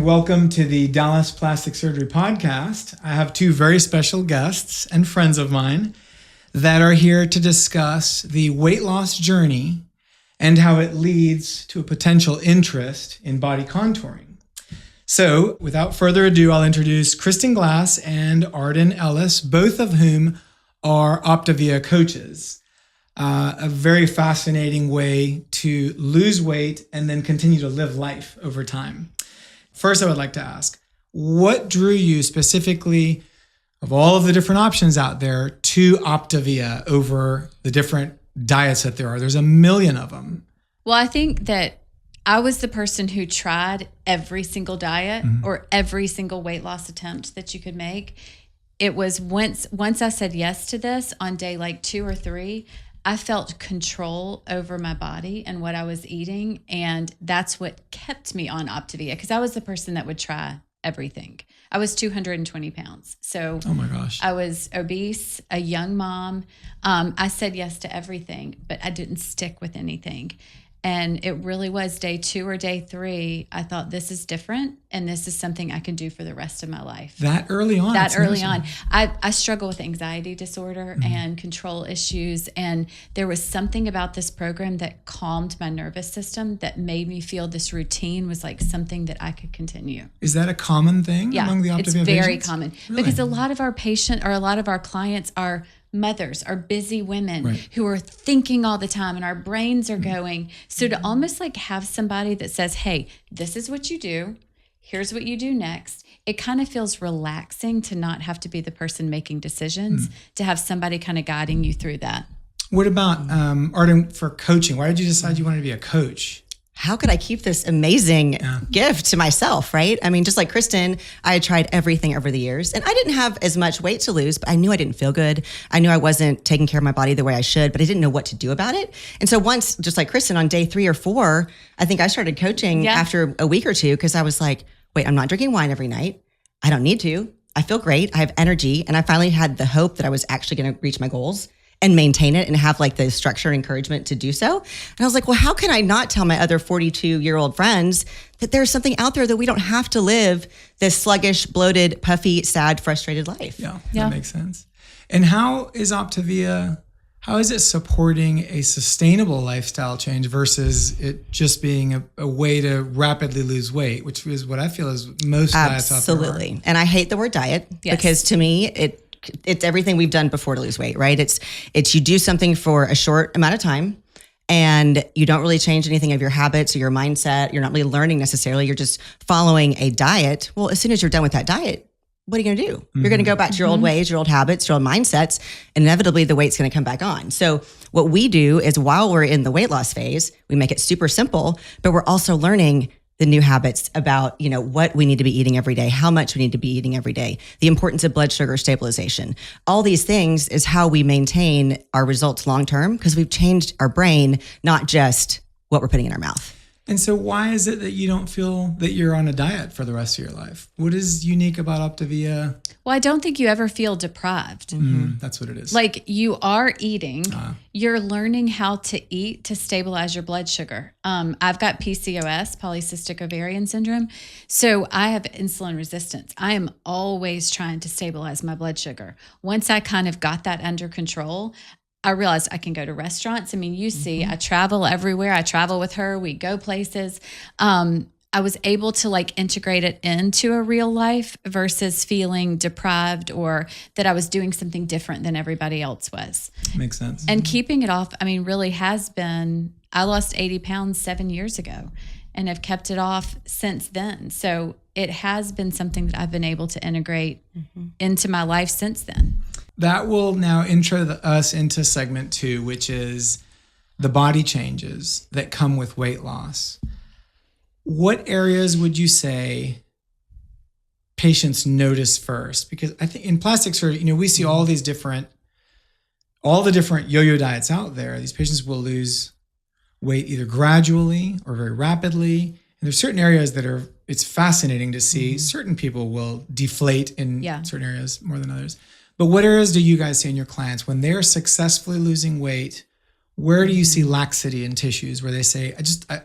welcome to the Dallas Plastic Surgery Podcast. I have two very special guests and friends of mine that are here to discuss the weight loss journey and how it leads to a potential interest in body contouring. So, without further ado, I'll introduce Kristen Glass and Arden Ellis, both of whom are Optavia coaches. A very fascinating way to lose weight and then continue to live life over time. First, I would like to ask, what drew you specifically, of all of the different options out there, to Optavia over the different diets that there are? There's a million of them. Well, I think that I was the person who tried every single diet or every single weight loss attempt that you could make. It was once I said yes to this on day like 2 or 3, I felt control over my body and what I was eating. And that's what kept me on Optavia, because I was the person that would try everything. I was 220 pounds. So oh my gosh, I was obese, a young mom. I said yes to everything, but I didn't stick with anything. And it really was day 2 or day 3. I thought, this is different, and this is something I can do for the rest of my life. That early on. I struggle with anxiety disorder and control issues. And there was something about this program that calmed my nervous system that made me feel this routine was like something that I could continue. Is that a common thing among the Optavia patients? It's very common. Really? Because a lot of our clients are mothers, are busy women who are thinking all the time, and our brains are going. So to almost like have somebody that says, hey, this is what you do, here's what you do next. It kind of feels relaxing to not have to be the person making decisions, to have somebody kind of guiding you through that. What about Arden, for coaching? Why did you decide you wanted to be a coach? How could I keep this amazing gift to myself, right? I mean, just like Kristen, I had tried everything over the years, and I didn't have as much weight to lose, but I knew I didn't feel good. I knew I wasn't taking care of my body the way I should, but I didn't know what to do about it. And so once, just like Kristen, on day 3 or 4, I think I started coaching after a week or two, because I was like, wait, I'm not drinking wine every night. I don't need to. I feel great. I have energy. And I finally had the hope that I was actually going to reach my goals and maintain it and have like the structure and encouragement to do so. And I was like, well, how can I not tell my other 42-year-old friends that there's something out there that we don't have to live this sluggish, bloated, puffy, sad, frustrated life? Yeah, that makes sense. And how is Optavia, how is it supporting a sustainable lifestyle change versus it just being a way to rapidly lose weight, which is what I feel is most diets out there are. Absolutely. And I hate the word diet because to me, it's everything we've done before to lose weight, right? It's you do something for a short amount of time and you don't really change anything of your habits or your mindset. You're not really learning necessarily. You're just following a diet. Well, as soon as you're done with that diet, what are you going to do? You're going to go back to your old ways, your old habits, your old mindsets, and inevitably the weight's going to come back on. So what we do is while we're in the weight loss phase, we make it super simple, but we're also learning the new habits about, what we need to be eating every day, how much we need to be eating every day, the importance of blood sugar stabilization. All these things is how we maintain our results long-term, because we've changed our brain, not just what we're putting in our mouth. And so why is it that you don't feel that you're on a diet for the rest of your life? What is unique about Optavia? Well, I don't think you ever feel deprived. That's what it is. Like you are eating, you're learning how to eat to stabilize your blood sugar. I've got PCOS, polycystic ovarian syndrome. So I have insulin resistance. I am always trying to stabilize my blood sugar. Once I kind of got that under control, I realized I can go to restaurants. I mean, you see, I travel everywhere. I travel with her. We go places. I was able to like integrate it into a real life versus feeling deprived or that I was doing something different than everybody else was. Makes sense. And keeping it off, I mean, really has been, I lost 80 pounds 7 years ago and have kept it off since then. So it has been something that I've been able to integrate into my life since then. That will now intro us into segment 2, which is the body changes that come with weight loss. What areas would you say patients notice first? Because I think in plastic surgery, we see all the different yo-yo diets out there. These patients will lose weight either gradually or very rapidly. And there's certain areas that it's fascinating to see. Certain people will deflate in certain areas more than others. But what areas do you guys see in your clients when they're successfully losing weight? Where do you see laxity in tissues where they say,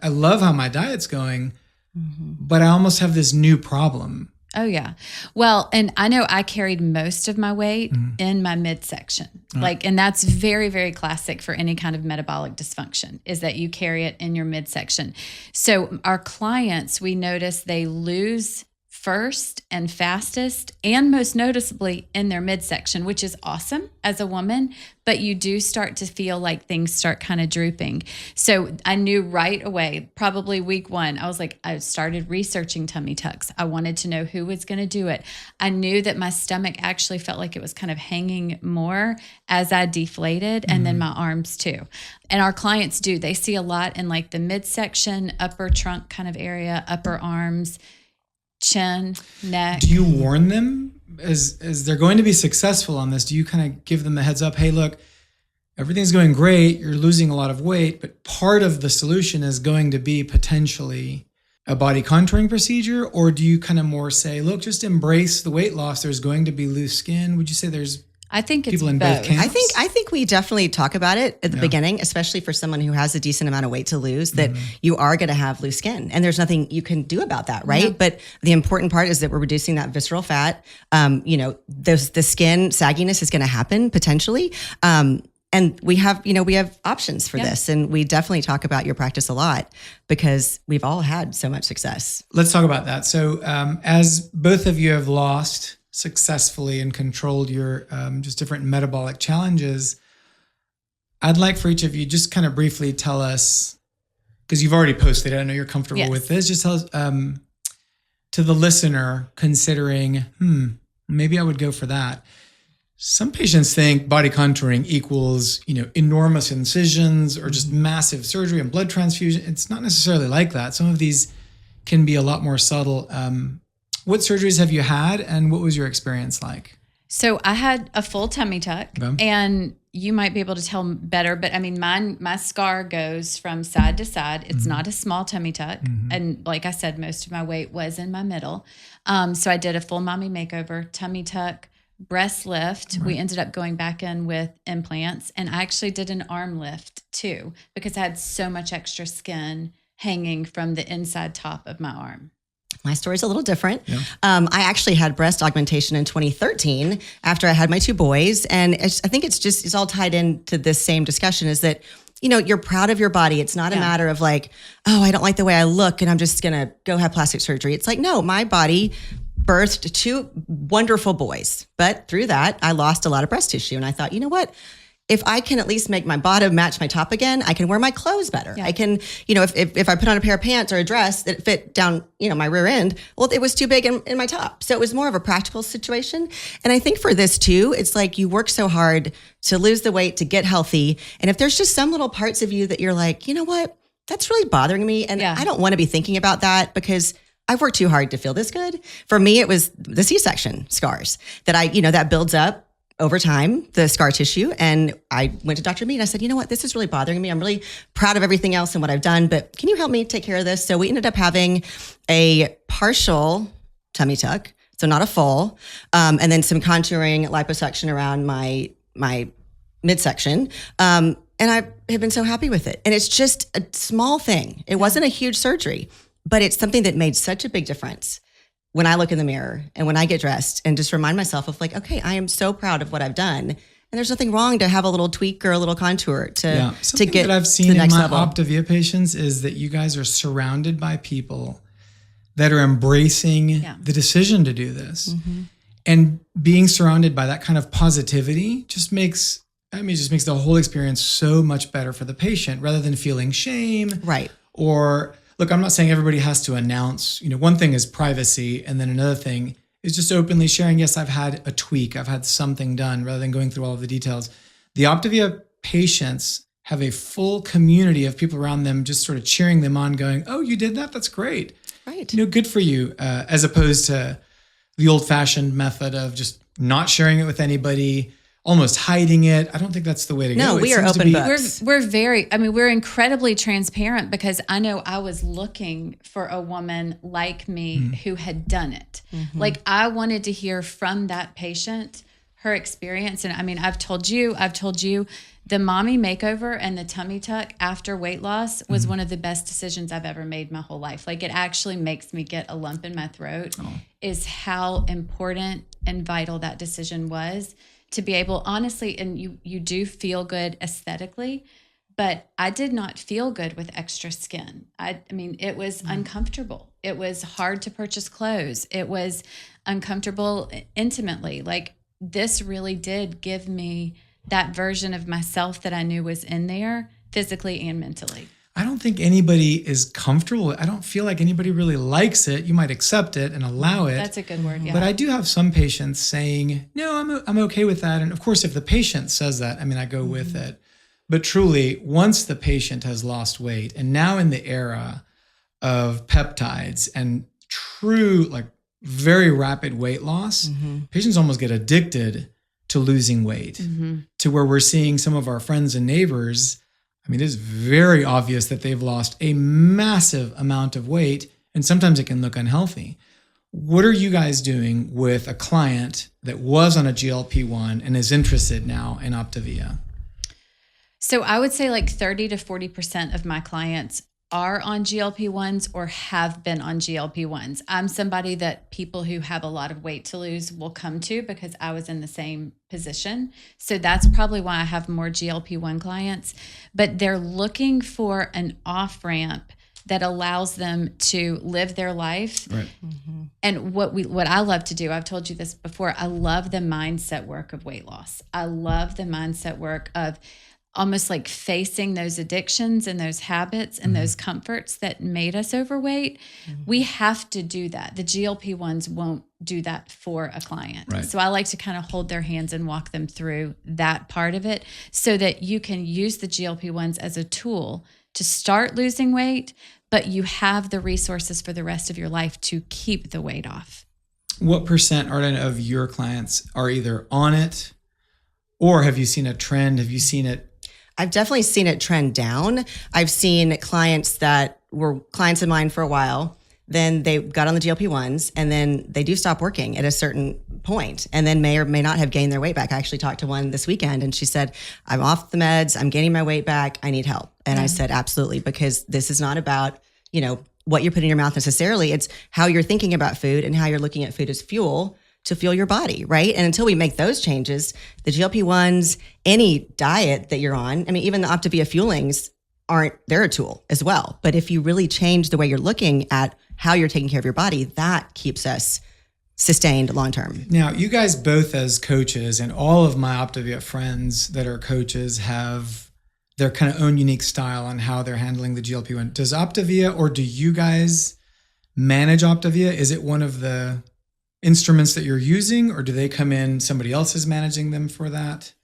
I love how my diet's going, but I almost have this new problem. Oh, yeah. Well, and I know I carried most of my weight in my midsection. And that's very, very classic for any kind of metabolic dysfunction, is that you carry it in your midsection. So our clients, we notice they lose first and fastest and most noticeably in their midsection, which is awesome as a woman, but you do start to feel like things start kind of drooping. So I knew right away, probably week 1, I was like, I started researching tummy tucks. I wanted to know who was going to do it. I knew that my stomach actually felt like it was kind of hanging more as I deflated, and then my arms too. And our clients do, they see a lot in like the midsection, upper trunk kind of area, upper arms, chin, neck. Do you warn them as they're going to be successful on this? Do you kind of give them a heads up? Hey, look, everything's going great. You're losing a lot of weight, but part of the solution is going to be potentially a body contouring procedure? Or do you kind of more say, look, just embrace the weight loss. There's going to be loose skin. Would you say there's I think it's people in both. both camps? I think we definitely talk about it at the beginning, especially for someone who has a decent amount of weight to lose, that you are going to have loose skin, and there's nothing you can do about that, right? Yeah. But the important part is that we're reducing that visceral fat. The skin sagginess is going to happen potentially. And we have options for this. And we definitely talk about your practice a lot because we've all had so much success. Let's talk about that. So as both of you have lost successfully and controlled your just different metabolic challenges, I'd like for each of you just kind of briefly tell us, because you've already posted it, I know you're comfortable with this, just tell us to the listener considering, maybe I would go for that. Some patients think body contouring equals, enormous incisions or just massive surgery and blood transfusion. It's not necessarily like that. Some of these can be a lot more subtle. What surgeries have you had, and what was your experience like? So I had a full tummy tuck, and you might be able to tell better, but I mean, my scar goes from side to side. It's not a small tummy tuck. And like I said, most of my weight was in my middle. So I did a full mommy makeover, tummy tuck, breast lift. We ended up going back in with implants, and I actually did an arm lift too, because I had so much extra skin hanging from the inside top of my arm. My story's a little different. Yeah. I actually had breast augmentation in 2013 after I had my 2 boys. And I think it's all tied into this same discussion, is that, you're proud of your body. It's not a matter of like, oh, I don't like the way I look and I'm just going to go have plastic surgery. It's like, no, my body birthed 2 wonderful boys. But through that, I lost a lot of breast tissue. And I thought, you know what? If I can at least make my bottom match my top again, I can wear my clothes better. Yeah. I can, if I put on a pair of pants or a dress that fit down, my rear end, well, it was too big in my top. So it was more of a practical situation. And I think for this too, it's like you work so hard to lose the weight, to get healthy. And if there's just some little parts of you that you're like, you know what, that's really bothering me. And I don't want to be thinking about that because I've worked too hard to feel this good. For me, it was the C-section scars that that builds up over time, the scar tissue. And I went to Dr. Meade and I said, you know what, this is really bothering me. I'm really proud of everything else and what I've done, but can you help me take care of this? So we ended up having a partial tummy tuck, so not a full, and then some contouring liposuction around my midsection. And I have been so happy with it. And it's just a small thing. It wasn't a huge surgery, but it's something that made such a big difference when I look in the mirror and when I get dressed and just remind myself of like, okay, I am so proud of what I've done. And there's nothing wrong to have a little tweak or a little contour to get Something that I've seen in my Optavia patients is that you guys are surrounded by people that are embracing the decision to do this. And being surrounded by that kind of positivity just makes the whole experience so much better for the patient, rather than feeling shame. Right. Or look, I'm not saying everybody has to announce, one thing is privacy. And then another thing is just openly sharing, yes, I've had a tweak, I've had something done, rather than going through all of the details. The Optavia patients have a full community of people around them just sort of cheering them on, going, oh, you did that? That's great. Right. Good for you, as opposed to the old-fashioned method of just not sharing it with anybody, almost hiding it. I don't think that's the way to go. No, we are open books. We're incredibly transparent, because I know I was looking for a woman like me who had done it. Like, I wanted to hear from that patient her experience. And I mean, I've told you, the mommy makeover and the tummy tuck after weight loss was one of the best decisions I've ever made my whole life. Like, it actually makes me get a lump in my throat, is how important and vital that decision was to be able, honestly, and you do feel good aesthetically, but I did not feel good with extra skin. I mean, it was uncomfortable. It was hard to purchase clothes. It was uncomfortable intimately. Like, this really did give me that version of myself that I knew was in there physically and mentally. I don't think anybody is comfortable. I don't feel like anybody really likes it. You might accept it and allow it. That's a good word, yeah. But I do have some patients saying, no, I'm okay with that. And of course, if the patient says that, I mean, I go with it. But truly, once the patient has lost weight, and now in the era of peptides and true, like very rapid weight loss, patients almost get addicted to losing weight, to where we're seeing some of our friends and neighbors. I mean, it is very obvious that they've lost a massive amount of weight, and sometimes it can look unhealthy. What are you guys doing with a client that was on a GLP-1 and is interested now in Optavia? So I would say like 30 to 40% of my clients are on GLP-1s or have been on GLP-1s. I'm somebody that people who have a lot of weight to lose will come to because I was in the same position. So that's probably why I have more GLP-1 clients, but they're looking for an off-ramp that allows them to live their life. Right. And what I love to do, I've told you this before, I love the mindset work of weight loss. I love the mindset work of almost like facing those addictions and those habits and those comforts that made us overweight. We have to do that. The GLP-1s won't do that for a client. Right. So I like to kind of hold their hands and walk them through that part of it so that you can use the GLP-1s as a tool to start losing weight, but you have the resources for the rest of your life to keep the weight off. What percent, Arden, of your clients are either on it, or have you seen a trend? Have you seen it? I've definitely seen it trend down. I've seen clients that were clients of mine for a while, then they got on the GLP-1s, and then they do stop working at a certain point, and then may or may not have gained their weight back. I actually talked to one this weekend, and she said, I'm off the meds, I'm gaining my weight back, I need help. And I said, absolutely, because this is not about, what you're putting in your mouth necessarily. It's how you're thinking about food and how you're looking at food as fuel to fuel your body, right? And until we make those changes, the GLP-1s, any diet that you're on, I mean, even the Optavia fuelings they're a tool as well. But if you really change the way you're looking at how you're taking care of your body, that keeps us sustained long-term. Now, you guys both as coaches, and all of my Optavia friends that are coaches have their kind of own unique style on how they're handling the GLP-1. Does Optavia, or do you guys manage Optavia? Is it one of the instruments that you're using, or do they come in, somebody else is managing them for that?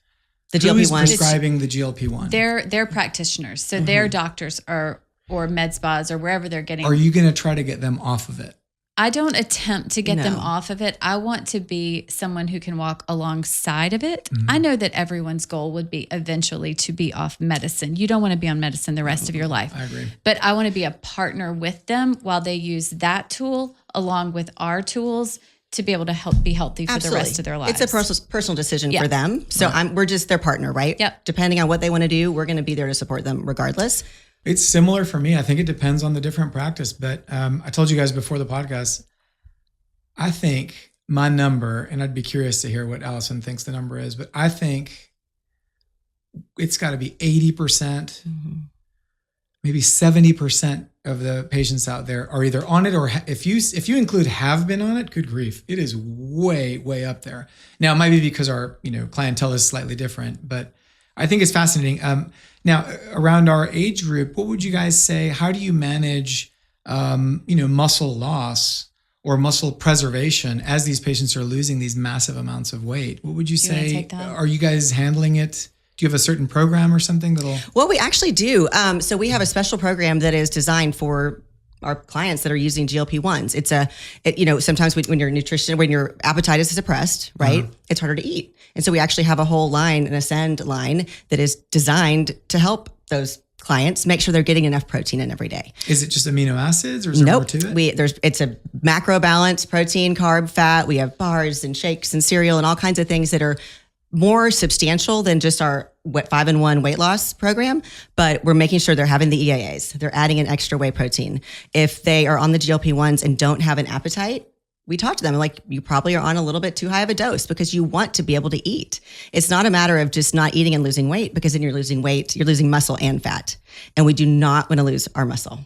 The Who's GLP-1 prescribing the GLP-1? They're practitioners. So they're doctors or med spas or wherever they're getting. Are you going to try to get them off of it? I don't attempt to get them No. off of it. I want to be someone who can walk alongside of it. I know that everyone's goal would be eventually to be off medicine. You don't want to be on medicine the rest of your life. I agree. But I want to be a partner with them while they use that tool along with our tools to be able to be healthy for the rest of their lives. It's a personal decision for them. So we're just their partner, right? Yep. Depending on what they want to do, we're going to be there to support them regardless. It's similar for me. I think it depends on the different practice. But I told you guys before the podcast, I think my number, and I'd be curious to hear what Allison thinks the number is, but I think it's got to be 80%, maybe 70% of the patients out there are either on it, or if you include have been on it, good grief, it is way, way up there. Now, it might be because our clientele is slightly different, but I think it's fascinating. Now, around our age group, what would you guys say? How do you manage, muscle loss or muscle preservation as these patients are losing these massive amounts of weight? What would you say? take that? Are you guys handling it? Do you have a certain program or something that'll? Well, we actually do. So we have a special program that is designed for our clients that are using GLP-1s. Sometimes when your appetite is suppressed, right, it's harder to eat. And so we actually have a whole line, an Ascend line, that is designed to help those clients, make sure they're getting enough protein in every day. Is it just amino acids or is there more to it? It's a macro balance, protein, carb, fat. We have bars and shakes and cereal and all kinds of things that are more substantial than just our 5-in-1 weight loss program, but we're making sure they're having the EAAs. They're adding an extra whey protein. If they are on the GLP-1s and don't have an appetite, we talk to them like, you probably are on a little bit too high of a dose because you want to be able to eat. It's not a matter of just not eating and losing weight, because then you're losing weight, you're losing muscle and fat. And we do not want to lose our muscle.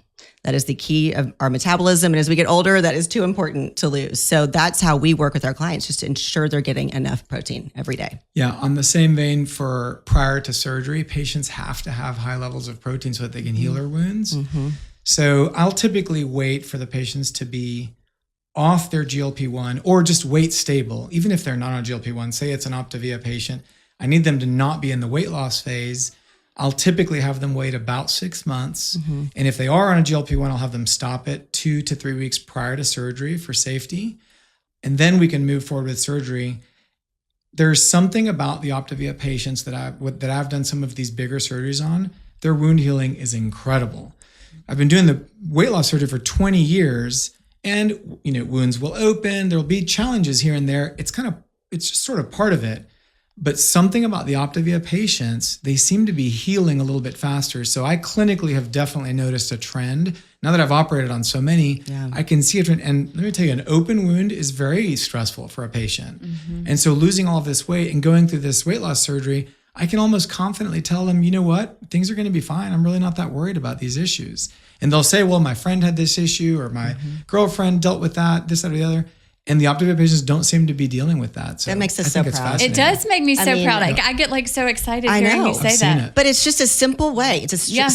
That is the key of our metabolism. And as we get older, that is too important to lose. So that's how we work with our clients, just to ensure they're getting enough protein every day. Yeah. On the same vein, for prior to surgery, patients have to have high levels of protein so that they can heal their wounds. Mm-hmm. So I'll typically wait for the patients to be off their GLP-1 or just weight stable, even if they're not on GLP-1. Say it's an Optavia patient. I need them to not be in the weight loss phase. I'll typically have them wait about 6 months. Mm-hmm. And if they are on a GLP-1, I'll have them stop it 2 to 3 weeks prior to surgery for safety. And then we can move forward with surgery. There's something about the Optavia patients that I've done some of these bigger surgeries on. Their wound healing is incredible. I've been doing the weight loss surgery for 20 years, and wounds will open. There'll be challenges here and there. It's just sort of part of it. But something about the Optavia patients, they seem to be healing a little bit faster. So I clinically have definitely noticed a trend. Now that I've operated on so many, I can see a trend. And let me tell you, an open wound is very stressful for a patient. Mm-hmm. And so losing all of this weight and going through this weight loss surgery, I can almost confidently tell them, you know what, things are going to be fine. I'm really not that worried about these issues. And they'll say, well, my friend had this issue, or my girlfriend dealt with that, this, that, or the other. And the Optavia patients don't seem to be dealing with that. So that makes us so proud. It does make me so proud. I get so excited hearing you say that. But it's just a simple way.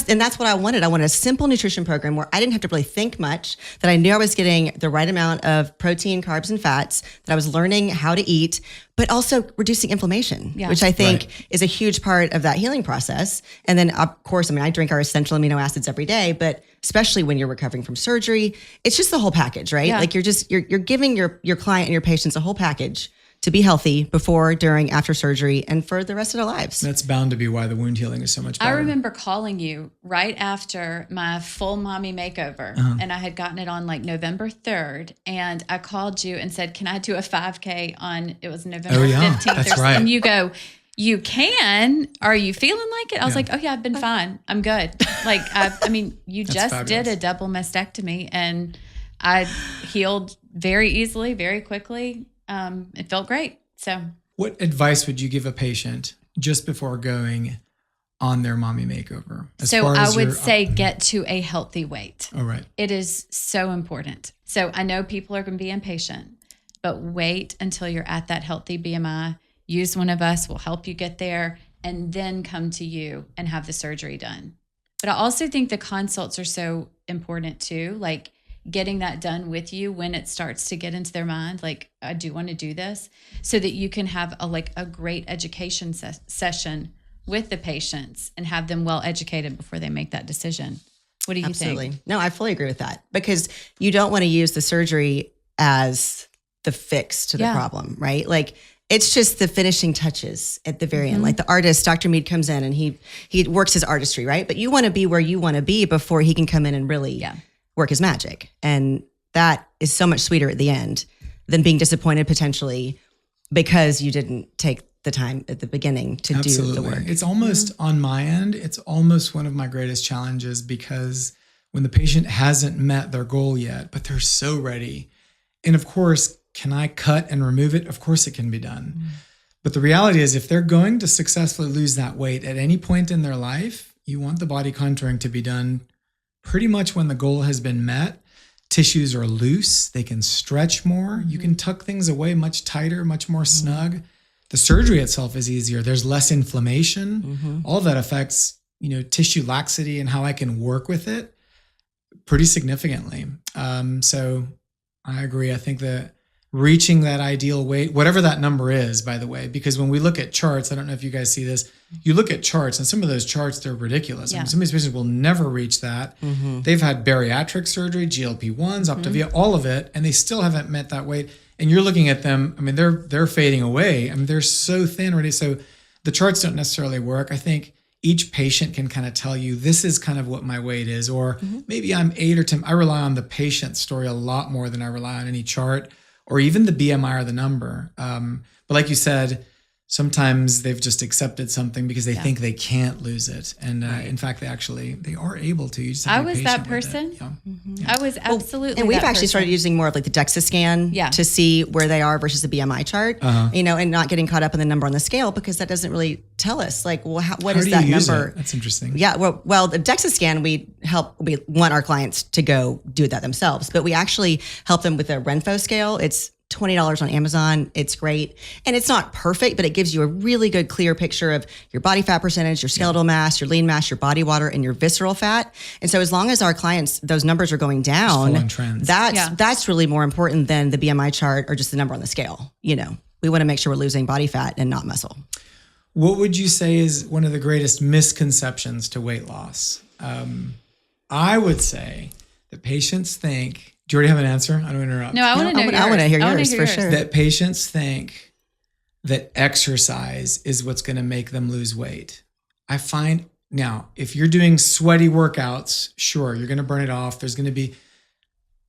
And that's what I wanted. I wanted a simple nutrition program where I didn't have to really think much, that I knew I was getting the right amount of protein, carbs, and fats, that I was learning how to eat, but also reducing inflammation, which I think is a huge part of that healing process. And then, of course, I drink our essential amino acids every day, but especially when you're recovering from surgery, it's just the whole package, right? Yeah. Like you're giving your client and your patients a whole package to be healthy before, during, after surgery, and for the rest of their lives. That's bound to be why the wound healing is so much better. I remember calling you right after my full mommy makeover, and I had gotten it on like November 3rd, and I called you and said, can I do a 5K on, it was November 15th. That's right. And you go, you can. Are you feeling like it? I was like, oh yeah, I've been fine. I'm good. Like, you just fabulous. Did a double mastectomy, and I healed very easily, very quickly. It felt great. So what advice would you give a patient just before going on their mommy makeover? So I would say get to a healthy weight. All right. It is so important. So I know people are going to be impatient, but wait until you're at that healthy BMI. Use one of us. We'll help you get there, and then come to you and have the surgery done. But I also think the consults are so important too. Like getting that done with you when it starts to get into their mind, like, I do want to do this, so that you can have a great education session with the patients and have them well educated before they make that decision. What do you think? No, I fully agree with that, because you don't want to use the surgery as the fix to the problem, right? Like, it's just the finishing touches at the very end. Like the artist, Dr. Meade, comes in and he works his artistry, right? But you want to be where you want to be before he can come in and really work his magic. And that is so much sweeter at the end than being disappointed potentially because you didn't take the time at the beginning to do the work. It's almost on my end, it's almost one of my greatest challenges, because when the patient hasn't met their goal yet, but they're so ready. And of course, can I cut and remove it? Of course it can be done. But the reality is, if they're going to successfully lose that weight at any point in their life, you want the body contouring to be done pretty much when the goal has been met. Tissues are loose. They can stretch more. You can tuck things away much tighter, much more snug. The surgery itself is easier. There's less inflammation. All of that affects, tissue laxity and how I can work with it pretty significantly. So I agree. I think that reaching that ideal weight, whatever that number is, by the way, because when we look at charts, I don't know if you guys see this, you look at charts, and some of those charts, they're ridiculous. Some of these patients will never reach that. They've had bariatric surgery, GLP-1s, Optavia, all of it, and they still haven't met that weight. And you're looking at them, they're fading away. They're so thin already. So the charts don't necessarily work. I think each patient can kind of tell you, this is kind of what my weight is, or maybe I'm 8 or 10. I rely on the patient's story a lot more than I rely on any chart or even the BMI or the number. But like you said, sometimes they've just accepted something because they think they can't lose it. And in fact, they are able to. You just have to be patient that with person. it. I was absolutely. And we've that actually person. started using more of like the DEXA scan to see where they are versus the BMI chart, and not getting caught up in the number on the scale, because that doesn't really tell us like, well, what is that number? That's interesting. Yeah. Well, the DEXA scan, we want our clients to go do that themselves, but we actually help them with a Renfo scale. It's $20 on Amazon. It's great. And it's not perfect, but it gives you a really good, clear picture of your body fat percentage, your skeletal mass, your lean mass, your body water, and your visceral fat. And so as long as our clients, those numbers are going down, that's really more important than the BMI chart or just the number on the scale. You know, we want to make sure we're losing body fat and not muscle. What would you say is one of the greatest misconceptions to weight loss? I would say that patients think, do you already have an answer? I don't interrupt. No, I want to know yours. I want to hear yours for sure. That patients think that exercise is what's going to make them lose weight. I find now, if you're doing sweaty workouts, sure, you're going to burn it off. There's going to be,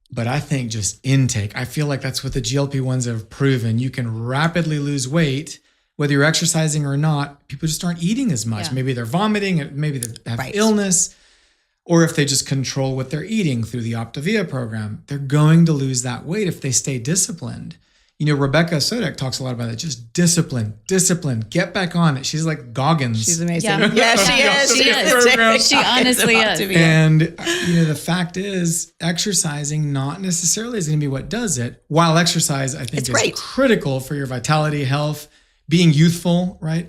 but I think just intake. I feel like that's what the GLP-1s have proven. You can rapidly lose weight, whether you're exercising or not. People just aren't eating as much. Yeah. Maybe they're vomiting, maybe they have illness. Or if they just control what they're eating through the Optavia program, they're going to lose that weight if they stay disciplined. You know, Rebecca Sodek talks a lot about it. Just discipline, get back on it. She's like Goggins. She's amazing. Yeah, she is. She honestly is. And, you know, the fact is exercising not necessarily is going to be what does it. While exercise, I think, is critical for your vitality, health, being youthful, right?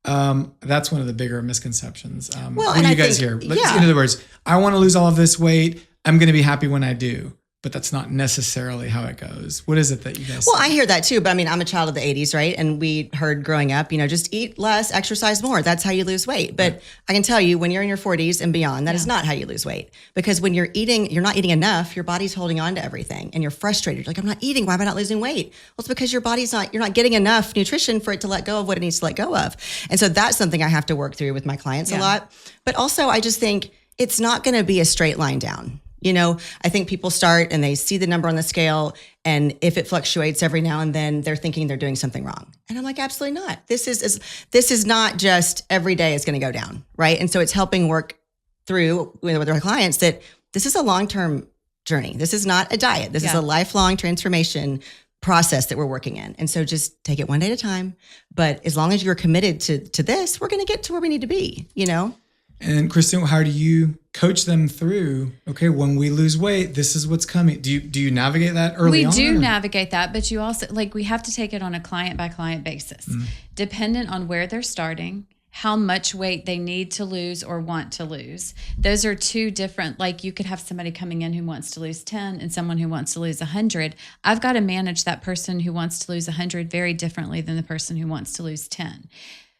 That's one of the bigger misconceptions. What do you guys hear? In other words, I want to lose all of this weight. I'm going to be happy when I do, but that's not necessarily how it goes. What is it that you guys say? I hear that too, but I mean, I'm a child of the 80s, right? And we heard growing up, you know, just eat less, exercise more. That's how you lose weight. But I can tell you, when you're in your 40s and beyond, that is not how you lose weight. Because when you're not eating enough, your body's holding on to everything and you're frustrated. You're like, I'm not eating. Why am I not losing weight? Well, it's because you're not getting enough nutrition for it to let go of what it needs to let go of. And so that's something I have to work through with my clients a lot. But also, I just think it's not going to be a straight line down. You know, I think people start and they see the number on the scale, and if it fluctuates every now and then, they're thinking they're doing something wrong. And I'm like, absolutely not. This is not just every day it's going to go down, right? And so it's helping work through with our clients that this is a long-term journey. This is not a diet. This is a lifelong transformation process that we're working in. And so just take it one day at a time. But as long as you're committed to this, we're going to get to where we need to be, you know? And Kristen, how do you coach them through, okay, when we lose weight, this is what's coming? Do you navigate that early on? We do navigate that, but you also, we have to take it on a client by client basis, dependent on where they're starting, how much weight they need to lose or want to lose. Those are two different, you could have somebody coming in who wants to lose 10 and someone who wants to lose 100. I've got to manage that person who wants to lose 100 very differently than the person who wants to lose 10.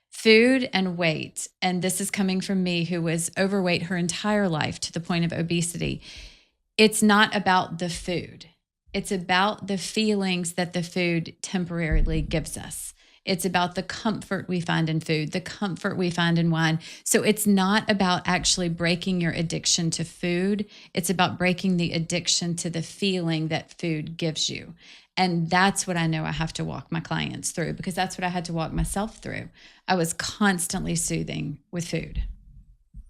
Food and weight, and this is coming from me who was overweight her entire life to the point of obesity. It's not about the food. It's about the feelings that the food temporarily gives us. It's about the comfort we find in food, the comfort we find in wine. So it's not about actually breaking your addiction to food. It's about breaking the addiction to the feeling that food gives you. And that's what I know I have to walk my clients through, because that's what I had to walk myself through. I was constantly soothing with food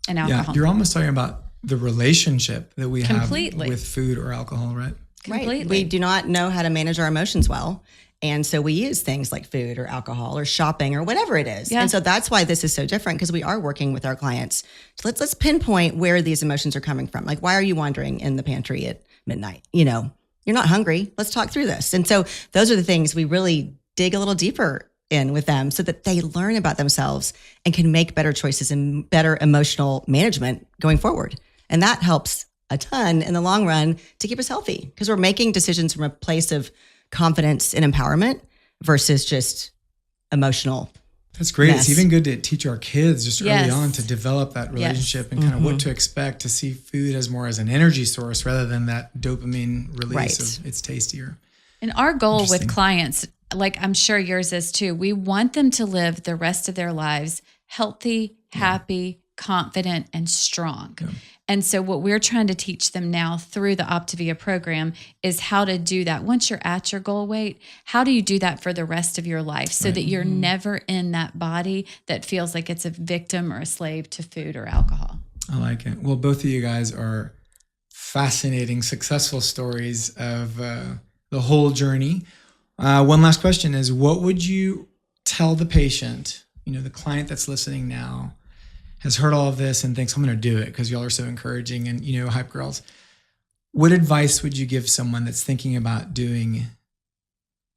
and alcohol. Yeah, you're almost talking about the relationship that we have with food or alcohol, right? Completely. Right. We do not know how to manage our emotions well. And so we use things like food or alcohol or shopping or whatever it is. Yeah. And so that's why this is so different, because we are working with our clients. So let's pinpoint where these emotions are coming from. Like, why are you wandering in the pantry at midnight? You know, you're not hungry. Let's talk through this. And so those are the things we really dig a little deeper in with them so that they learn about themselves and can make better choices and better emotional management going forward. And that helps a ton in the long run to keep us healthy, because we're making decisions from a place of confidence and empowerment versus just emotional. That's great. It's even good to teach our kids just early on to develop that relationship and kind of what to expect, to see food as more as an energy source rather than that dopamine release of it's tastier. And our goal with clients, like I'm sure yours is too, we want them to live the rest of their lives healthy, happy, confident, and strong. Yeah. And so what we're trying to teach them now through the Optavia program is how to do that. Once you're at your goal weight, how do you do that for the rest of your life so that you're never in that body that feels like it's a victim or a slave to food or alcohol? I like it. Well, both of you guys are fascinating, successful stories of the whole journey. One last question is, what would you tell the patient, the client that's listening now, has heard all of this and thinks, I'm going to do it because y'all are so encouraging and, hype girls. What advice would you give someone that's thinking about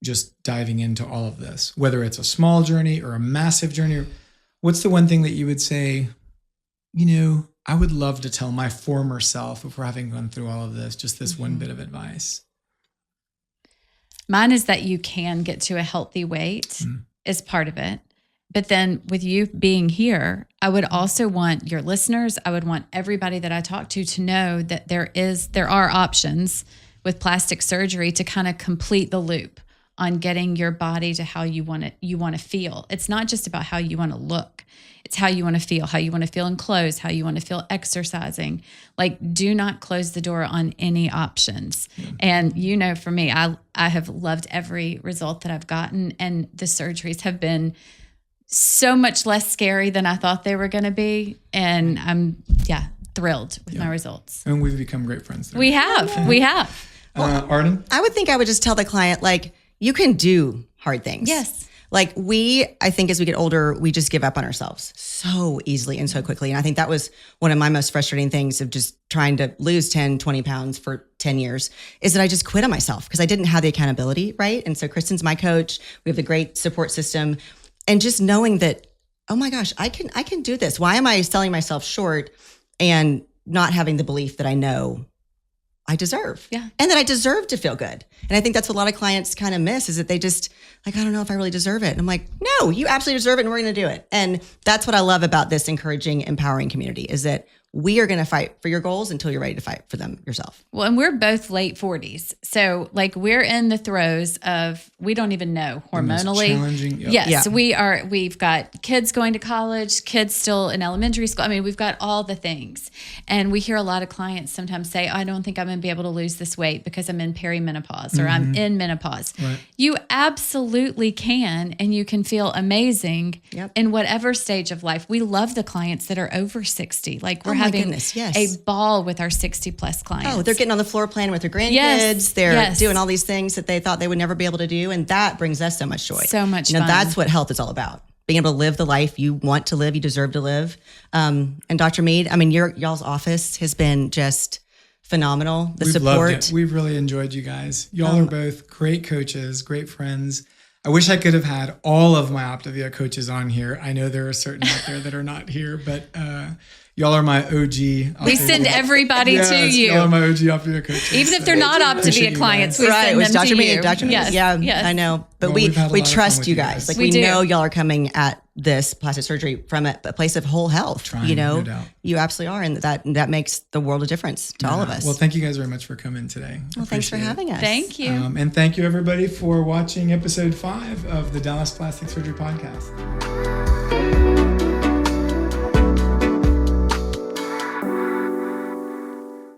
just diving into all of this, whether it's a small journey or a massive journey? What's the one thing that you would say, I would love to tell my former self before having gone through all of this, just this one bit of advice? Mine is that you can get to a healthy weight is part of it. But then with you being here, I would also want your listeners, I would want everybody that I talk to know that there are options with plastic surgery to kind of complete the loop on getting your body to how you want to feel. It's not just about how you want to look. It's how you want to feel in clothes, how you want to feel exercising. Like, do not close the door on any options. Yeah. And for me, I have loved every result that I've gotten, and the surgeries have been so much less scary than I thought they were going to be. And I'm, thrilled with my results. And we've become great friends. We have. Well, Arden? I would just tell the client, you can do hard things. Yes. I think as we get older, we just give up on ourselves so easily and so quickly. And I think that was one of my most frustrating things of just trying to lose 10, 20 pounds for 10 years is that I just quit on myself because I didn't have the accountability, right? And so Kristen's my coach. We have a great support system. And just knowing that, oh my gosh, I can do this. Why am I selling myself short and not having the belief that I know I deserve? Yeah. And that I deserve to feel good. And I think that's what a lot of clients kind of miss is that they just I don't know if I really deserve it. And I'm like, no, you absolutely deserve it and we're going to do it. And that's what I love about this encouraging, empowering community is that we are going to fight for your goals until you're ready to fight for them yourself. Well, and we're both late 40s. So we're in the throes of, we don't even know hormonally. Challenging. Yep. Yes, yeah. We've got kids going to college, kids still in elementary school. I mean, we've got all the things. And we hear a lot of clients sometimes say, I don't think I'm going to be able to lose this weight because I'm in perimenopause or I'm in menopause. Right. You absolutely can, and you can feel amazing in whatever stage of life. We love the clients that are over 60. We're having a ball with our 60 plus clients. Oh, they're getting on the floor playing with their grandkids. Yes. They're doing all these things that they thought they would never be able to do. And that brings us so much joy. So much fun. That's what health is all about. Being able to live the life you want to live, you deserve to live. And Dr. Meade, y'all's office has been just phenomenal. We've support. Loved it. We've really enjoyed you guys. Y'all are both great coaches, great friends. I wish I could have had all of my Optavia coaches on here. I know there are certain out there that are not here, but y'all are my OG. We send everybody to you. Y'all are my OG Optavia coaches. Even if they're not Optavia clients, we send them Dr. to Meade, you. Dr. Meade. Yes. I know. But we trust you guys. We know y'all are coming at this plastic surgery from a place of whole health. No doubt. You absolutely are. And that makes the world of difference to all of us. Well, thank you guys very much for coming today. Well, thanks for having us. Thank you. And thank you everybody for watching episode 5 of the Dallas Plastic Surgery Podcast.